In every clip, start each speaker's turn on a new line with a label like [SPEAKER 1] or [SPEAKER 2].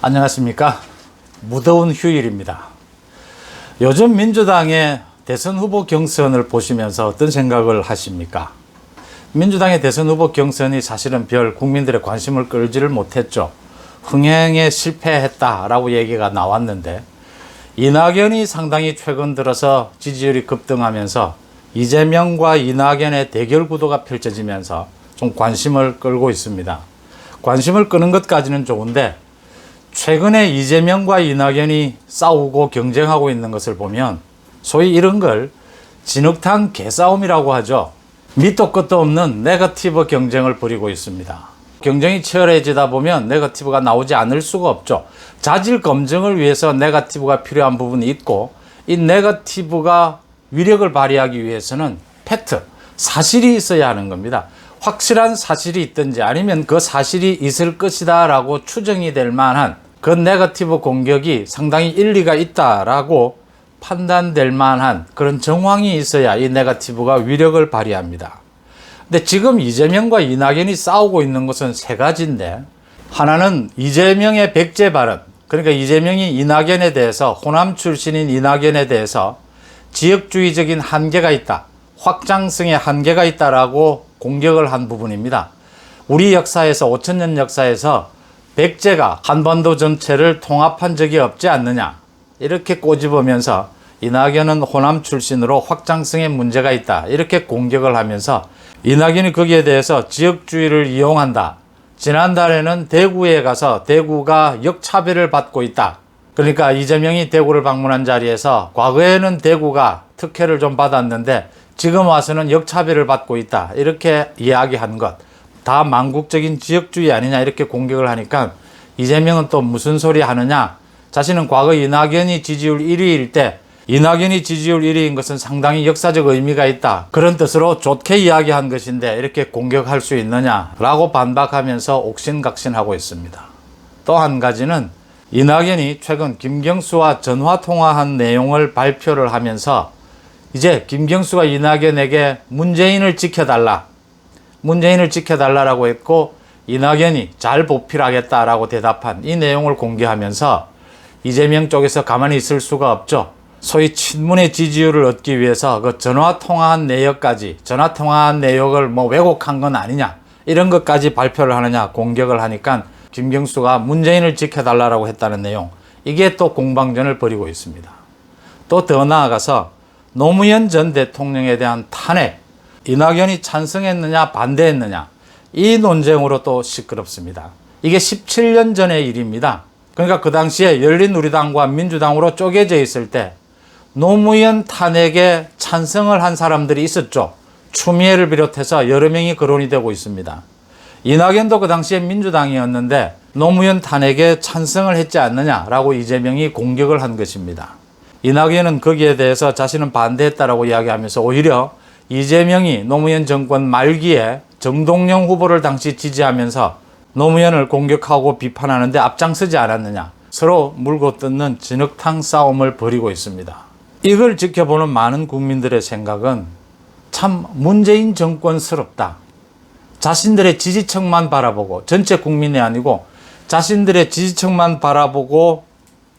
[SPEAKER 1] 안녕하십니까. 무더운 휴일입니다. 요즘 민주당의 대선 후보 경선을 보시면서 어떤 생각을 하십니까? 민주당의 대선 후보 경선이 사실은 별 국민들의 관심을 끌지를 못했죠. 흥행에 실패했다라고 얘기가 나왔는데, 이낙연이 상당히 최근 들어서 지지율이 급등하면서 이재명과 이낙연의 대결 구도가 펼쳐지면서 좀 관심을 끌고 있습니다. 관심을 끄는 것까지는 좋은데, 최근에 이재명과 이낙연이 싸우고 경쟁하고 있는 것을 보면 소위 이런 걸 진흙탕 개싸움이라고 하죠. 밑도 끝도 없는 네거티브 경쟁을 벌이고 있습니다. 경쟁이 치열해지다 보면 네거티브가 나오지 않을 수가 없죠. 자질 검증을 위해서 네거티브가 필요한 부분이 있고, 이 네거티브가 위력을 발휘하기 위해서는 팩트, 사실이 있어야 하는 겁니다. 확실한 사실이 있든지 아니면 그 사실이 있을 것이다 라고 추정이 될 만한 그 네거티브 공격이 상당히 일리가 있다라고 판단될 만한 그런 정황이 있어야 이 네거티브가 위력을 발휘합니다. 근데 지금 이재명과 이낙연이 싸우고 있는 것은 세 가지인데, 하나는 이재명의 백제 발언, 그러니까 이재명이 이낙연에 대해서, 호남 출신인 이낙연에 대해서 지역주의적인 한계가 있다, 확장성의 한계가 있다라고 공격을 한 부분입니다. 우리 역사에서, 5천년 역사에서 백제가 한반도 전체를 통합한 적이 없지 않느냐, 이렇게 꼬집으면서 이낙연은 호남 출신으로 확장성에 문제가 있다, 이렇게 공격을 하면서 이낙연이 거기에 대해서 지역주의를 이용한다. 지난달에는 대구에 가서 대구가 역차별을 받고 있다. 그러니까 이재명이 대구를 방문한 자리에서 과거에는 대구가 특혜를 좀 받았는데 지금 와서는 역차별을 받고 있다, 이렇게 이야기한 것, 다 망국적인 지역주의 아니냐, 이렇게 공격을 하니까 이재명은 또 무슨 소리 하느냐, 자신은 과거 이낙연이 지지율 1위일 때 이낙연이 지지율 1위인 것은 상당히 역사적 의미가 있다, 그런 뜻으로 좋게 이야기한 것인데 이렇게 공격할 수 있느냐라고 반박하면서 옥신각신하고 있습니다. 또 한 가지는 이낙연이 최근 김경수와 전화통화한 내용을 발표를 하면서 이제 김경수가 이낙연에게 문재인을 지켜달라라고 했고, 이낙연이 잘 보필하겠다라고 대답한 이 내용을 공개하면서 이재명 쪽에서 가만히 있을 수가 없죠. 소위 친문의 지지율을 얻기 위해서 그 전화통화한 내역을 왜곡한 건 아니냐, 이런 것까지 발표를 하느냐 공격을 하니까 김경수가 문재인을 지켜달라고 했다는 내용, 이게 또 공방전을 벌이고 있습니다. 또 더 나아가서 노무현 전 대통령에 대한 탄핵, 이낙연이 찬성했느냐 반대했느냐, 이 논쟁으로 또 시끄럽습니다. 이게 17년 전의 일입니다. 그러니까 그 당시에 열린우리당과 민주당으로 쪼개져 있을 때 노무현 탄핵에 찬성을 한 사람들이 있었죠. 추미애를 비롯해서 여러 명이 거론이 되고 있습니다. 이낙연도 그 당시에 민주당이었는데 노무현 탄핵에 찬성을 했지 않느냐라고 이재명이 공격을 한 것입니다. 이낙연은 거기에 대해서 자신은 반대했다라고 이야기하면서 오히려 이재명이 노무현 정권 말기에 정동영 후보를 당시 지지하면서 노무현을 공격하고 비판하는 데 앞장서지 않았느냐, 서로 물고 뜯는 진흙탕 싸움을 벌이고 있습니다. 이걸 지켜보는 많은 국민들의 생각은 참 문재인 정권스럽다. 자신들의 지지층만 바라보고, 전체 국민이 아니고 자신들의 지지층만 바라보고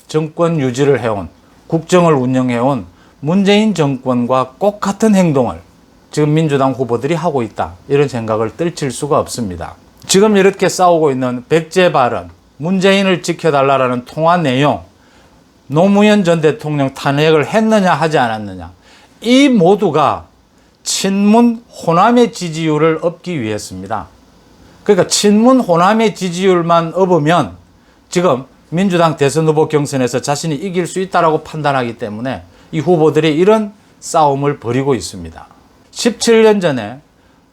[SPEAKER 1] 정권 유지를 해온, 국정을 운영해온 문재인 정권과 꼭 같은 행동을 지금 민주당 후보들이 하고 있다, 이런 생각을 떨칠 수가 없습니다. 지금 이렇게 싸우고 있는 백제 발언, 문재인을 지켜달라는 통화 내용, 노무현 전 대통령 탄핵을 했느냐 하지 않았느냐, 이 모두가 친문 호남의 지지율을 얻기 위해서입니다. 그러니까 친문 호남의 지지율만 얻으면 지금 민주당 대선 후보 경선에서 자신이 이길 수 있다고 판단하기 때문에 이 후보들이 이런 싸움을 벌이고 있습니다. 17년 전에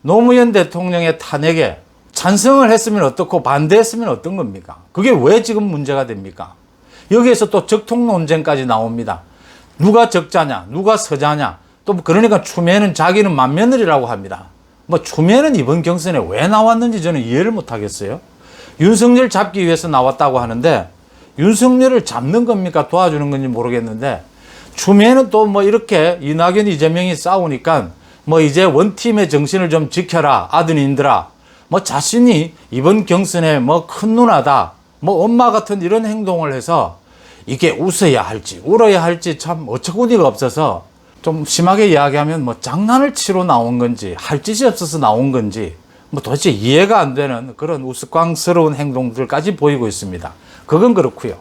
[SPEAKER 1] 노무현 대통령의 탄핵에 찬성을 했으면 어떻고 반대했으면 어떤 겁니까? 그게 왜 지금 문제가 됩니까? 여기에서 또 적통 논쟁까지 나옵니다. 누가 적자냐, 누가 서자냐, 또 그러니까 추미애는 자기는 맏며느리라고 합니다. 추미애는 이번 경선에 왜 나왔는지 저는 이해를 못 하겠어요. 윤석열 잡기 위해서 나왔다고 하는데 윤석열을 잡는 겁니까, 도와주는 건지 모르겠는데, 추미애는 또 이렇게 이낙연, 이재명이 싸우니까 이제 원팀의 정신을 좀 지켜라, 아드님들아. 자신이 이번 경선에 큰 누나다, 뭐 엄마 같은 이런 행동을 해서 이게 웃어야 할지 울어야 할지 참 어처구니가 없어서 좀 심하게 이야기하면 뭐 장난을 치러 나온 건지 할 짓이 없어서 나온 건지 뭐 도대체 이해가 안 되는 그런 우스꽝스러운 행동들까지 보이고 있습니다. 그건 그렇고요.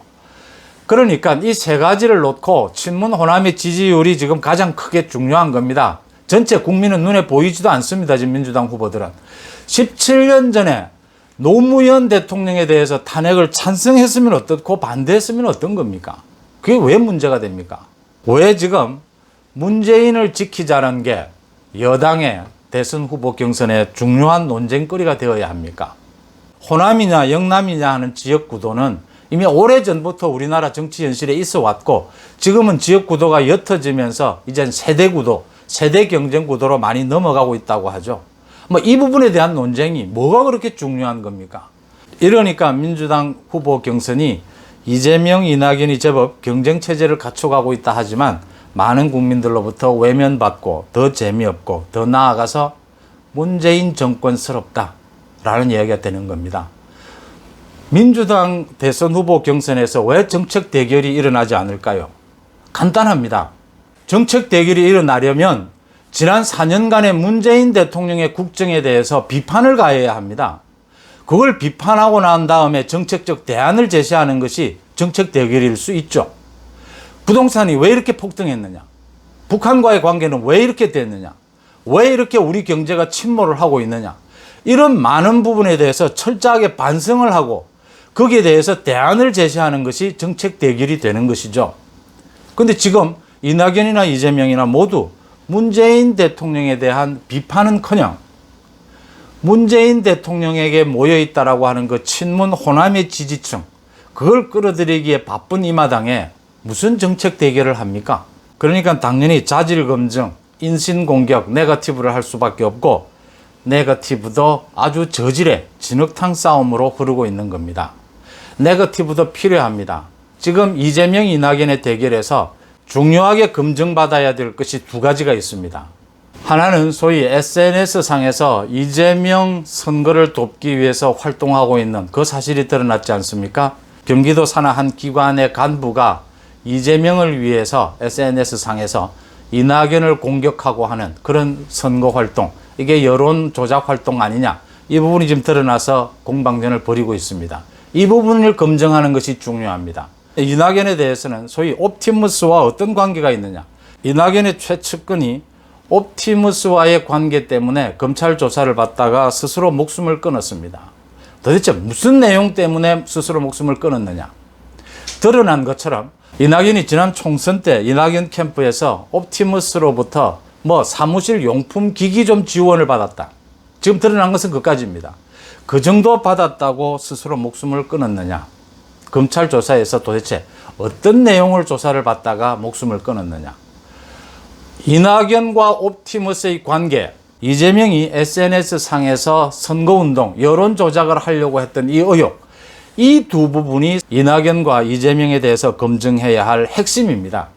[SPEAKER 1] 그러니까 이 세 가지를 놓고 친문 호남의 지지율이 지금 가장 크게 중요한 겁니다. 전체 국민은 눈에 보이지도 않습니다. 지금 민주당 후보들은. 17년 전에 노무현 대통령에 대해서 탄핵을 찬성했으면 어떻고 반대했으면 어떤 겁니까? 그게 왜 문제가 됩니까? 왜 지금 문재인을 지키자는 게 여당의 대선 후보 경선의 중요한 논쟁거리가 되어야 합니까? 호남이냐 영남이냐 하는 지역 구도는 이미 오래전부터 우리나라 정치 현실에 있어 왔고 지금은 지역 구도가 옅어지면서 이젠 세대 구도, 세대 경쟁 구도로 많이 넘어가고 있다고 하죠. 뭐 이 부분에 대한 논쟁이 뭐가 그렇게 중요한 겁니까? 이러니까 민주당 후보 경선이 이재명, 이낙연이 제법 경쟁 체제를 갖춰가고 있다 하지만 많은 국민들로부터 외면받고 더 재미없고 더 나아가서 문재인 정권스럽다라는 이야기가 되는 겁니다. 민주당 대선 후보 경선에서 왜 정책 대결이 일어나지 않을까요? 간단합니다. 정책 대결이 일어나려면 지난 4년간의 문재인 대통령의 국정에 대해서 비판을 가해야 합니다. 그걸 비판하고 난 다음에 정책적 대안을 제시하는 것이 정책 대결일 수 있죠. 부동산이 왜 이렇게 폭등했느냐? 북한과의 관계는 왜 이렇게 됐느냐? 왜 이렇게 우리 경제가 침몰을 하고 있느냐? 이런 많은 부분에 대해서 철저하게 반성을 하고 거기에 대해서 대안을 제시하는 것이 정책 대결이 되는 것이죠. 그런데 지금 이낙연이나 이재명이나 모두 문재인 대통령에 대한 비판은커녕 문재인 대통령에게 모여있다라고 하는 그 친문 호남의 지지층, 그걸 끌어들이기에 바쁜 이 마당에 무슨 정책 대결을 합니까? 그러니까 당연히 자질 검증, 인신 공격, 네거티브를 할 수밖에 없고 네거티브도 아주 저질의 진흙탕 싸움으로 흐르고 있는 겁니다. 네거티브도 필요합니다. 지금 이재명, 이낙연의 대결에서 중요하게 검증받아야 될 것이 두 가지가 있습니다. 하나는 소위 SNS상에서 이재명 선거를 돕기 위해서 활동하고 있는 그 사실이 드러났지 않습니까? 경기도 산하 한 기관의 간부가 이재명을 위해서 SNS상에서 이낙연을 공격하고 하는 그런 선거 활동, 이게 여론 조작 활동 아니냐, 이 부분이 지금 드러나서 공방전을 벌이고 있습니다. 이 부분을 검증하는 것이 중요합니다. 이낙연에 대해서는 소위 옵티머스와 어떤 관계가 있느냐, 이낙연의 최측근이 옵티머스와의 관계 때문에 검찰 조사를 받다가 스스로 목숨을 끊었습니다. 도대체 무슨 내용 때문에 스스로 목숨을 끊었느냐? 드러난 것처럼 이낙연이 지난 총선 때 이낙연 캠프에서 옵티머스로부터 뭐 사무실 용품 기기 좀 지원을 받았다. 지금 드러난 것은 그까지입니다. 그 정도 받았다고 스스로 목숨을 끊었느냐? 검찰 조사에서 도대체 어떤 내용을 조사를 받다가 목숨을 끊었느냐? 이낙연과 옵티머스의 관계, 이재명이 SNS상에서 선거운동, 여론 조작을 하려고 했던 이 의혹, 이 두 부분이 이낙연과 이재명에 대해서 검증해야 할 핵심입니다.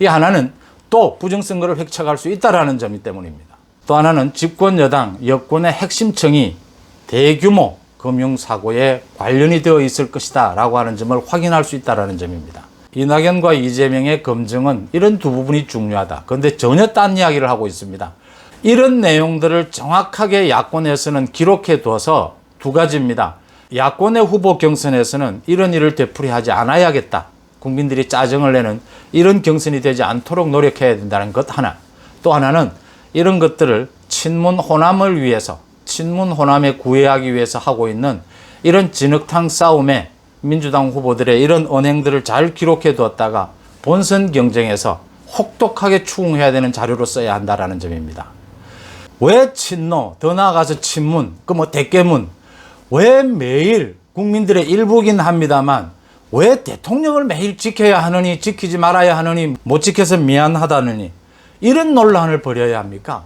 [SPEAKER 1] 이 하나는 또 부정선거를 획책할 수 있다는 점이 때문입니다. 또 하나는 집권 여당, 여권의 핵심층이 대규모 금융사고에 관련이 되어 있을 것이다 라고 하는 점을 확인할 수 있다는 점입니다. 이낙연과 이재명의 검증은 이런 두 부분이 중요하다. 그런데 전혀 딴 이야기를 하고 있습니다. 이런 내용들을 정확하게 야권에서는 기록해 둬서 두 가지입니다. 야권의 후보 경선에서는 이런 일을 되풀이하지 않아야겠다. 국민들이 짜증을 내는 이런 경선이 되지 않도록 노력해야 된다는 것 하나. 또 하나는 이런 것들을 친문 호남을 위해서, 친문 호남에 구애하기 위해서 하고 있는 이런 진흙탕 싸움에 민주당 후보들의 이런 언행들을 잘 기록해 두었다가 본선 경쟁에서 혹독하게 추궁해야 되는 자료로 써야 한다는 점입니다. 왜 친노, 더 나아가서 친문, 그 뭐 대깨문, 왜 매일 국민들의 일부긴 합니다만 왜 대통령을 매일 지켜야 하느니, 지키지 말아야 하느니, 못 지켜서 미안하다느니 이런 논란을 벌여야 합니까?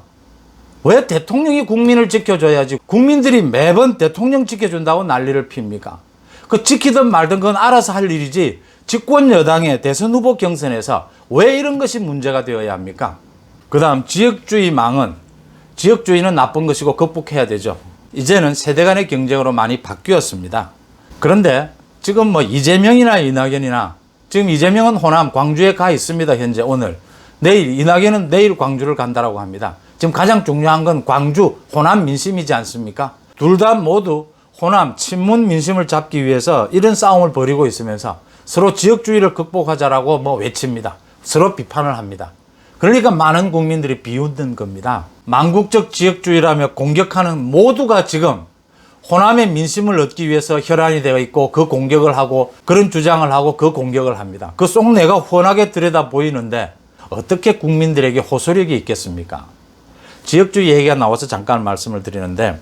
[SPEAKER 1] 왜 대통령이 국민을 지켜줘야지 국민들이 매번 대통령 지켜준다고 난리를 핍니까? 그 지키든 말든 그건 알아서 할 일이지 집권 여당의 대선 후보 경선에서 왜 이런 것이 문제가 되어야 합니까? 그 다음 지역주의는 나쁜 것이고 극복해야 되죠. 이제는 세대 간의 경쟁으로 많이 바뀌었습니다. 그런데 지금 뭐 이재명이나 이낙연이나 지금 이재명은 호남 광주에 가 있습니다. 현재 오늘. 내일 이낙연은 내일 광주를 간다라고 합니다. 지금 가장 중요한 건 광주 호남 민심이지 않습니까? 둘 다 모두 호남 친문 민심을 잡기 위해서 이런 싸움을 벌이고 있으면서 서로 지역주의를 극복하자라고 뭐 외칩니다. 서로 비판을 합니다. 그러니까 많은 국민들이 비웃는 겁니다. 망국적 지역주의라며 공격하는 모두가 지금 호남의 민심을 얻기 위해서 혈안이 되어 있고 그 공격을 하고 그런 주장을 하고 그 공격을 합니다. 그 속내가 훤하게 들여다 보이는데 어떻게 국민들에게 호소력이 있겠습니까? 지역주의 얘기가 나와서 잠깐 말씀을 드리는데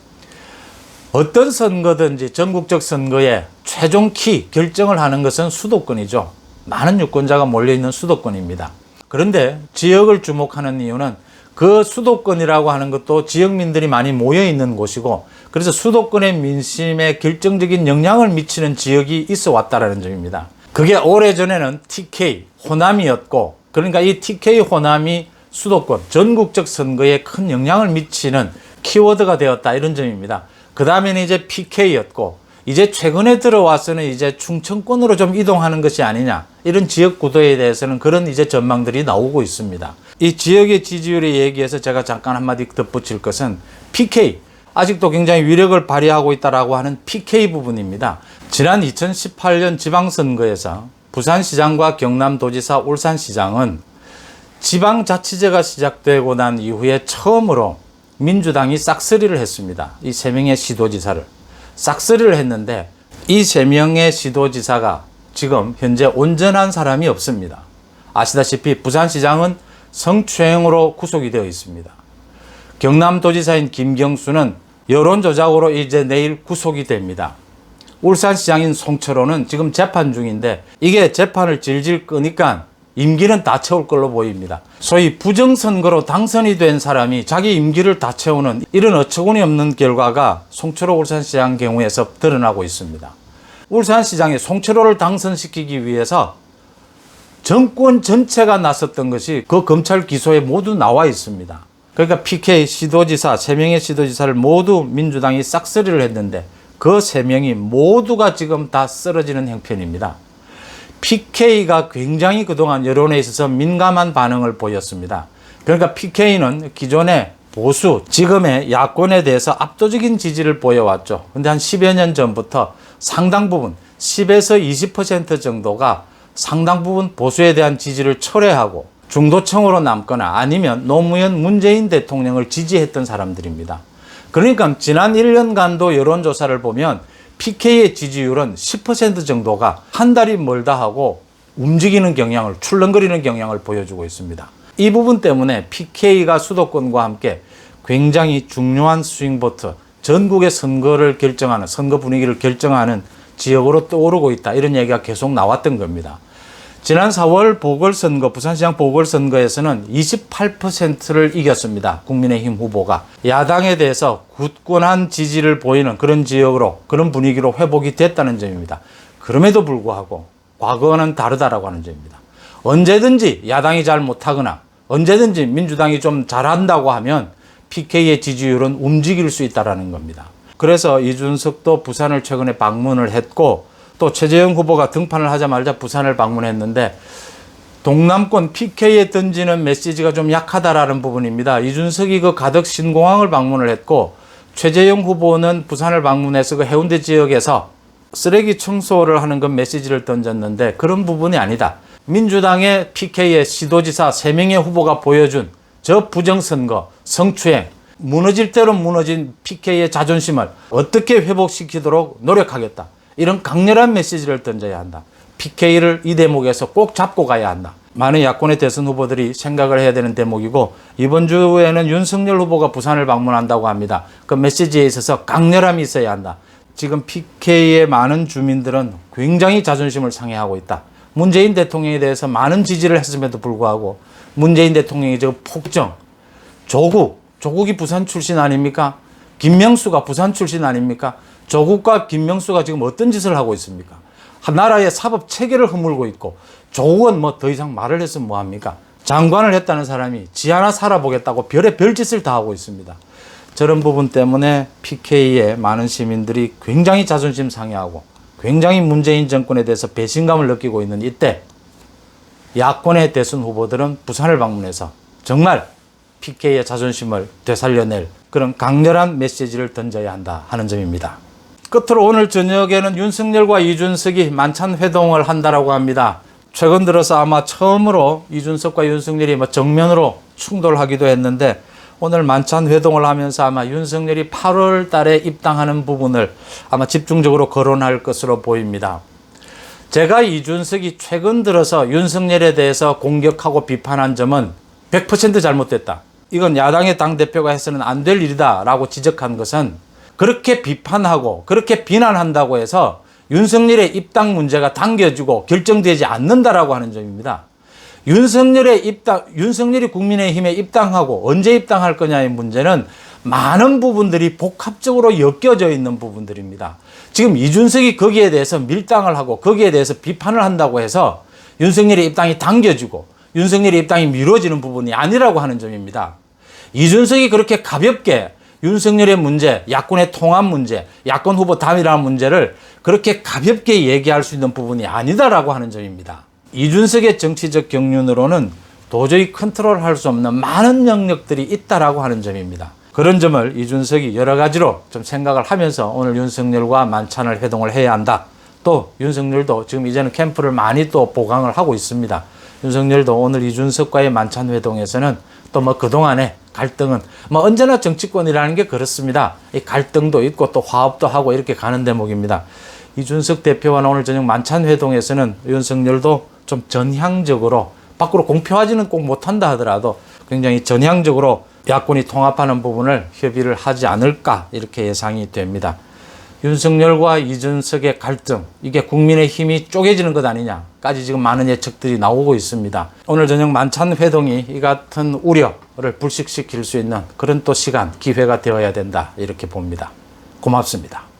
[SPEAKER 1] 어떤 선거든지 전국적 선거에 최종 키 결정을 하는 것은 수도권이죠. 많은 유권자가 몰려있는 수도권입니다. 그런데 지역을 주목하는 이유는 그 수도권이라고 하는 것도 지역민들이 많이 모여있는 곳이고 그래서 수도권의 민심에 결정적인 영향을 미치는 지역이 있어 왔다는 점입니다. 그게 오래전에는 TK, 호남이었고 그러니까 이 TK 호남이 수도권, 전국적 선거에 큰 영향을 미치는 키워드가 되었다 이런 점입니다. 그 다음에는 이제 PK였고 이제 최근에 들어와서는 이제 충청권으로 좀 이동하는 것이 아니냐 이런 지역 구도에 대해서는 그런 이제 전망들이 나오고 있습니다. 이 지역의 지지율에 얘기해서 제가 잠깐 한마디 덧붙일 것은 PK 아직도 굉장히 위력을 발휘하고 있다라고 하는 PK 부분입니다. 지난 2018년 지방선거에서 부산시장과 경남도지사, 울산시장은 지방자치제가 시작되고 난 이후에 처음으로 민주당이 싹쓸이를 했습니다. 이 세 명의 시도지사를 싹쓸이를 했는데 이 세 명의 시도지사가 지금 현재 온전한 사람이 없습니다. 아시다시피 부산시장은 성추행으로 구속이 되어 있습니다. 경남도지사인 김경수는 여론조작으로 이제 내일 구속이 됩니다. 울산시장인 송철호는 지금 재판 중인데 이게 재판을 질질 끄니까 임기는 다 채울 걸로 보입니다. 소위 부정선거로 당선이 된 사람이 자기 임기를 다 채우는 이런 어처구니 없는 결과가 송철호 울산시장 경우에서 드러나고 있습니다. 울산시장에 송철호를 당선시키기 위해서 정권 전체가 나섰던 것이 그 검찰 기소에 모두 나와 있습니다. 그러니까 PK 시도지사, 3명의 시도지사를 모두 민주당이 싹쓸이를 했는데 그 3명이 모두가 지금 다 쓰러지는 형편입니다. PK가 굉장히 그동안 여론에 있어서 민감한 반응을 보였습니다. 그러니까 PK는 기존의 보수, 지금의 야권에 대해서 압도적인 지지를 보여왔죠. 근데 한 10여 년 전부터 상당 부분, 10에서 20% 정도가 상당 부분 보수에 대한 지지를 철회하고 중도층으로 남거나 아니면 노무현 문재인 대통령을 지지했던 사람들입니다. 그러니까 지난 1년간도 여론조사를 보면 PK의 지지율은 10% 정도가 한 달이 멀다 하고 움직이는 경향을, 출렁거리는 경향을 보여주고 있습니다. 이 부분 때문에 PK가 수도권과 함께 굉장히 중요한 스윙보트, 전국의 선거를 결정하는, 선거 분위기를 결정하는 지역으로 떠오르고 있다. 이런 얘기가 계속 나왔던 겁니다. 지난 4월 보궐선거, 부산시장 보궐선거에서는 28%를 이겼습니다. 국민의힘 후보가. 야당에 대해서 굳건한 지지를 보이는 그런 지역으로, 그런 분위기로 회복이 됐다는 점입니다. 그럼에도 불구하고 과거와는 다르다라고 하는 점입니다. 언제든지 야당이 잘 못하거나 언제든지 민주당이 좀 잘한다고 하면 PK의 지지율은 움직일 수 있다는 겁니다. 그래서 이준석도 부산을 최근에 방문을 했고 또 최재형 후보가 등판을 하자마자 부산을 방문했는데 동남권 PK에 던지는 메시지가 좀 약하다라는 부분입니다. 이준석이 그 가덕 신공항을 방문을 했고 최재형 후보는 부산을 방문해서 그 해운대 지역에서 쓰레기 청소를 하는 그 메시지를 던졌는데 그런 부분이 아니다. 민주당의 PK의 시도지사 3명의 후보가 보여준 저 부정선거, 성추행, 무너질 대로 무너진 PK의 자존심을 어떻게 회복시키도록 노력하겠다. 이런 강렬한 메시지를 던져야 한다. PK를 이 대목에서 꼭 잡고 가야 한다. 많은 야권의 대선 후보들이 생각을 해야 되는 대목이고 이번 주에는 윤석열 후보가 부산을 방문한다고 합니다. 그 메시지에 있어서 강렬함이 있어야 한다. 지금 PK의 많은 주민들은 굉장히 자존심을 상해하고 있다. 문재인 대통령에 대해서 많은 지지를 했음에도 불구하고 문재인 대통령이 저 폭정, 조국이 부산 출신 아닙니까? 김명수가 부산 출신 아닙니까? 조국과 김명수가 지금 어떤 짓을 하고 있습니까? 나라의 사법 체계를 허물고 있고 조국은 뭐 더 이상 말을 했으면 뭐합니까? 장관을 했다는 사람이 지 하나 살아보겠다고 별의 별짓을 다 하고 있습니다. 저런 부분 때문에 PK의 많은 시민들이 굉장히 자존심 상해하고 굉장히 문재인 정권에 대해서 배신감을 느끼고 있는 이때 야권의 대선 후보들은 부산을 방문해서 정말 PK의 자존심을 되살려낼 그런 강렬한 메시지를 던져야 한다 하는 점입니다. 끝으로 오늘 저녁에는 윤석열과 이준석이 만찬 회동을 한다라고 합니다. 최근 들어서 아마 처음으로 이준석과 윤석열이 정면으로 충돌하기도 했는데 오늘 만찬 회동을 하면서 아마 윤석열이 8월 달에 입당하는 부분을 아마 집중적으로 거론할 것으로 보입니다. 제가 이준석이 최근 들어서 윤석열에 대해서 공격하고 비판한 점은 100% 잘못됐다. 이건 야당의 당대표가 해서는 안 될 일이다 라고 지적한 것은 그렇게 비판하고 그렇게 비난한다고 해서 윤석열의 입당 문제가 당겨지고 결정되지 않는다라고 하는 점입니다. 윤석열이 국민의힘에 입당하고 언제 입당할 거냐의 문제는 많은 부분들이 복합적으로 엮여져 있는 부분들입니다. 지금 이준석이 거기에 대해서 밀당을 하고 거기에 대해서 비판을 한다고 해서 윤석열의 입당이 당겨지고 윤석열의 입당이 미뤄지는 부분이 아니라고 하는 점입니다. 이준석이 그렇게 가볍게 윤석열의 문제, 야권의 통합 문제, 야권 후보 단일화 문제를 그렇게 가볍게 얘기할 수 있는 부분이 아니다라고 하는 점입니다. 이준석의 정치적 경륜으로는 도저히 컨트롤할 수 없는 많은 영역들이 있다라고 하는 점입니다. 그런 점을 이준석이 여러 가지로 좀 생각을 하면서 오늘 윤석열과 만찬을 회동을 해야 한다. 또 윤석열도 지금 이제는 캠프를 많이 또 보강을 하고 있습니다. 윤석열도 오늘 이준석과의 만찬 회동에서는 또 그동안의 갈등은 언제나 정치권이라는 게 그렇습니다. 이 갈등도 있고 또 화합도 하고 이렇게 가는 대목입니다. 이준석 대표와 오늘 저녁 만찬 회동에서는 윤석열도 좀 전향적으로 밖으로 공표하지는 꼭 못한다 하더라도 굉장히 전향적으로 야권이 통합하는 부분을 협의를 하지 않을까 이렇게 예상이 됩니다. 윤석열과 이준석의 갈등, 이게 국민의힘이 쪼개지는 것 아니냐까지 지금 많은 예측들이 나오고 있습니다. 오늘 저녁 만찬 회동이 이 같은 우려를 불식시킬 수 있는 그런 또 시간, 기회가 되어야 된다 이렇게 봅니다. 고맙습니다.